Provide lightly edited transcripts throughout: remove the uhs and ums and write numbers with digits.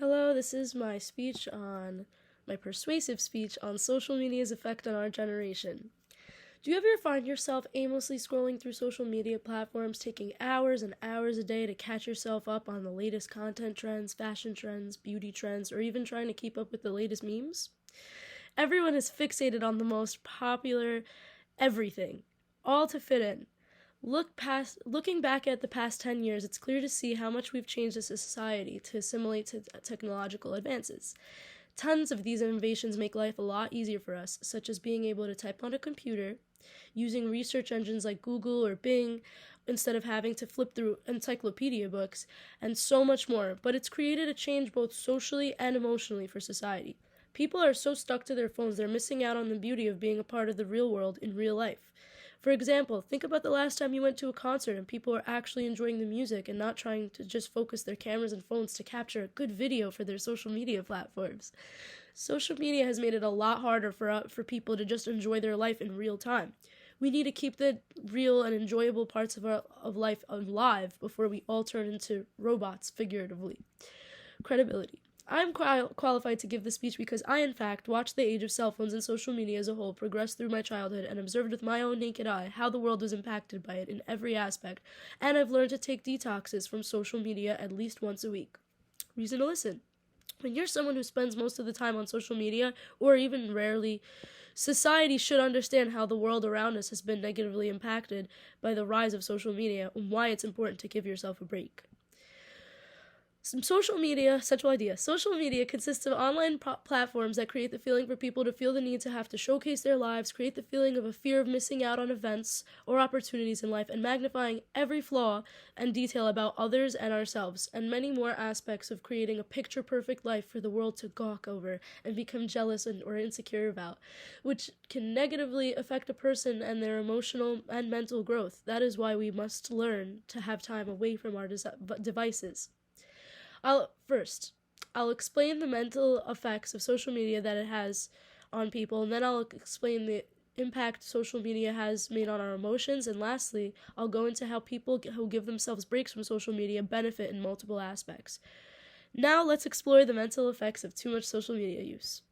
Hello, this is my persuasive speech on social media's effect on our generation. Do you ever find yourself aimlessly scrolling through social media platforms, taking hours and hours a day to catch yourself up on the latest content trends, fashion trends, beauty trends, or even trying to keep up with the latest memes? Everyone is fixated on the most popular everything, all to fit in. Looking back at the past 10 years, it's clear to see how much we've changed as a society to assimilate to technological advances. Tons of these innovations make life a lot easier for us, such as being able to type on a computer, using research engines like Google or Bing instead of having to flip through encyclopedia books, and so much more. But it's created a change both socially and emotionally for society. People are so stuck to their phones, they're missing out on the beauty of being a part of the real world in real life. For example, think about the last time you went to a concert and people are actually enjoying the music and not trying to just focus their cameras and phones to capture a good video for their social media platforms. Social media has made it a lot harder for people to just enjoy their life in real time. We need to keep the real and enjoyable parts of life alive before we all turn into robots, figuratively. Credibility. I'm qualified to give this speech because I, in fact, watched the age of cell phones and social media as a whole progress through my childhood and observed with my own naked eye how the world was impacted by it in every aspect, and I've learned to take detoxes from social media at least once a week. Reason to listen. When you're someone who spends most of the time on social media, or even rarely, society should understand how the world around us has been negatively impacted by the rise of social media and why it's important to give yourself a break. Social media consists of online platforms that create the feeling for people to feel the need to have to showcase their lives, create the feeling of a fear of missing out on events or opportunities in life, and magnifying every flaw and detail about others and ourselves, and many more aspects of creating a picture-perfect life for the world to gawk over and become jealous or insecure about, which can negatively affect a person and their emotional and mental growth. That is why we must learn to have time away from our devices. I'll explain the mental effects of social media that it has on people, and then I'll explain the impact social media has made on our emotions, and lastly, I'll go into how people who give themselves breaks from social media benefit in multiple aspects. Now let's explore the mental effects of too much social media use.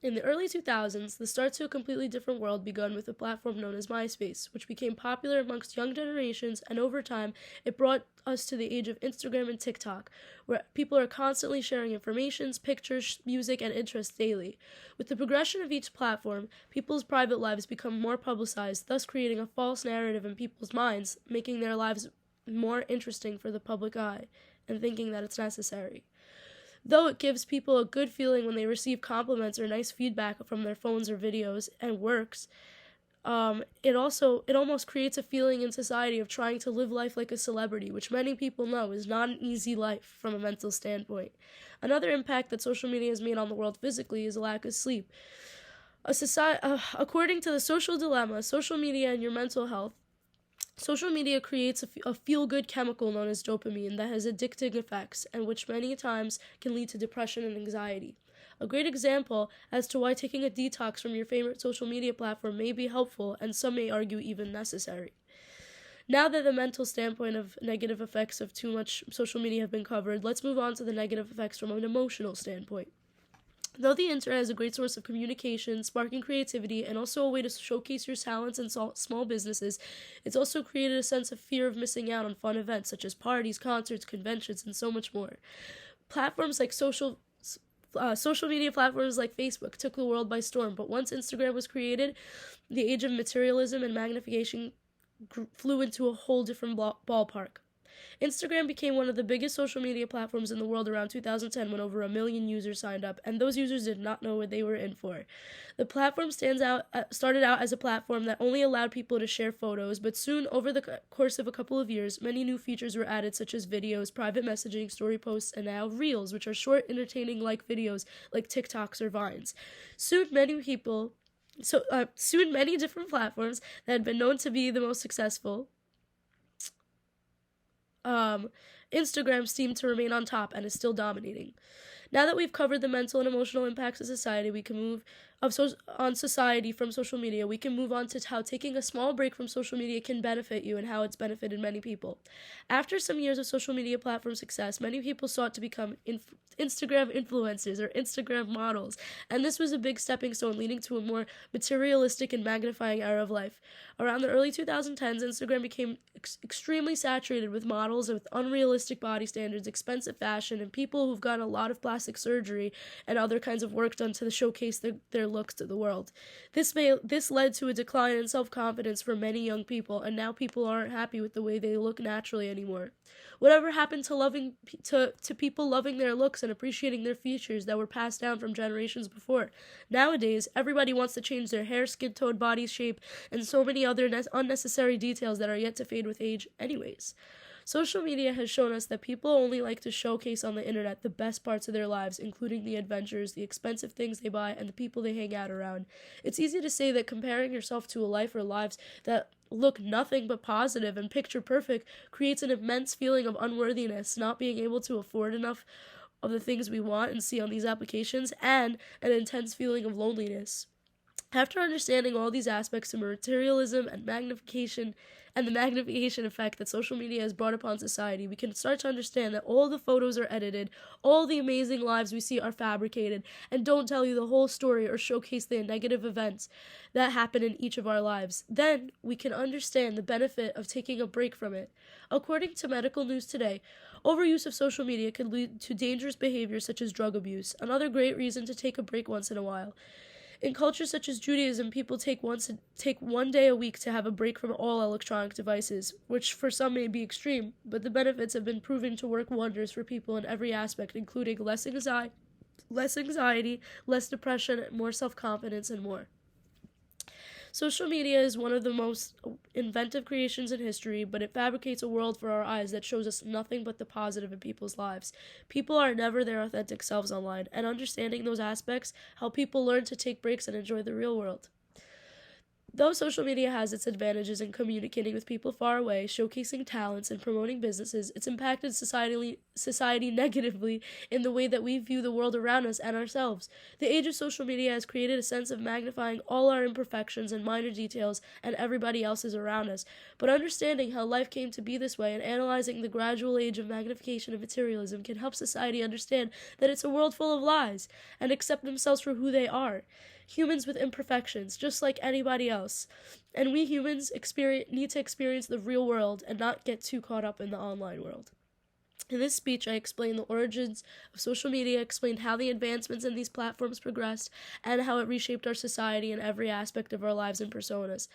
In the early 2000s, the start to a completely different world began with a platform known as MySpace, which became popular amongst young generations, and over time, it brought us to the age of Instagram and TikTok, where people are constantly sharing information, pictures, music, and interests daily. With the progression of each platform, people's private lives become more publicized, thus creating a false narrative in people's minds, making their lives more interesting for the public eye, and thinking that it's necessary. Though it gives people a good feeling when they receive compliments or nice feedback from their phones or videos and works, it almost creates a feeling in society of trying to live life like a celebrity, which many people know is not an easy life from a mental standpoint. Another impact that social media has made on the world physically is a lack of sleep. According to the Social Dilemma, social media and your mental health, social media creates a feel-good chemical known as dopamine that has addicting effects and which many times can lead to depression and anxiety. A great example as to why taking a detox from your favorite social media platform may be helpful, and some may argue even necessary. Now that the mental standpoint of negative effects of too much social media have been covered, let's move on to the negative effects from an emotional standpoint. Though the internet is a great source of communication, sparking creativity, and also a way to showcase your talents in small businesses, it's also created a sense of fear of missing out on fun events such as parties, concerts, conventions, and so much more. Platforms like social media platforms like Facebook took the world by storm, but once Instagram was created, the age of materialism and magnification flew into a whole different ballpark. Instagram became one of the biggest social media platforms in the world around 2010 when over 1 million users signed up, and those users did not know what they were in for. The platform started out as a platform that only allowed people to share photos, but soon, over the course of a couple of years, many new features were added such as videos, private messaging, story posts, and now Reels, which are short, entertaining-like videos like TikToks or Vines. Soon, many different platforms that had been known to be the most successful Instagram seemed to remain on top and is still dominating. Now that we've covered the mental and emotional impacts of society, on society from social media, we can move on to how taking a small break from social media can benefit you and how it's benefited many people. After some years of social media platform success, many people sought to become Instagram influencers or Instagram models, and this was a big stepping stone leading to a more materialistic and magnifying era of life. Around the early 2010s, Instagram became extremely saturated with models with unrealistic body standards, expensive fashion, and people who've gotten a lot of plastic surgery and other kinds of work done to showcase their looks to the world. This led to a decline in self-confidence for many young people, and now people aren't happy with the way they look naturally anymore. Whatever happened to people loving their looks and appreciating their features that were passed down from generations before? Nowadays, everybody wants to change their hair, skin tone, body shape, and so many other unnecessary details that are yet to fade with age anyways. Social media has shown us that people only like to showcase on the internet the best parts of their lives, including the adventures, the expensive things they buy, and the people they hang out around. It's easy to say that comparing yourself to a life or lives that look nothing but positive and picture perfect creates an immense feeling of unworthiness, not being able to afford enough of the things we want and see on these applications, and an intense feeling of loneliness. After understanding all these aspects of materialism and the magnification effect that social media has brought upon society, we can start to understand that all the photos are edited, all the amazing lives we see are fabricated, and don't tell you the whole story or showcase the negative events that happen in each of our lives. Then we can understand the benefit of taking a break from it. According to medical news today, overuse of social media can lead to dangerous behaviors such as drug abuse, another great reason to take a break once in a while. In cultures such as Judaism, people take one day a week to have a break from all electronic devices, which for some may be extreme, but the benefits have been proven to work wonders for people in every aspect, including less anxiety, less depression, more self-confidence, and more. Social media is one of the most inventive creations in history, but it fabricates a world for our eyes that shows us nothing but the positive in people's lives. People are never their authentic selves online, and understanding those aspects help people learn to take breaks and enjoy the real world. Though social media has its advantages in communicating with people far away, showcasing talents, and promoting businesses, it's impacted society negatively in the way that we view the world around us and ourselves. The age of social media has created a sense of magnifying all our imperfections and minor details and everybody else's around us. But understanding how life came to be this way and analyzing the gradual age of magnification and materialism can help society understand that it's a world full of lies and accept themselves for who they are. Humans with imperfections, just like anybody else. And we humans need to experience the real world and not get too caught up in the online world. In this speech, I explained the origins of social media, explained how the advancements in these platforms progressed, and how it reshaped our society in every aspect of our lives and personas.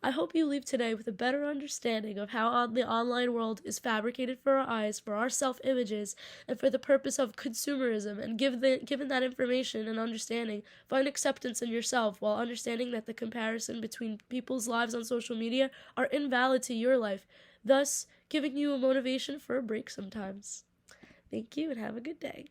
I hope you leave today with a better understanding of how the online world is fabricated for our eyes, for our self-images, and for the purpose of consumerism, and given that information and understanding, find acceptance in yourself while understanding that the comparison between people's lives on social media are invalid to your life, thus giving you a motivation for a break sometimes. Thank you and have a good day.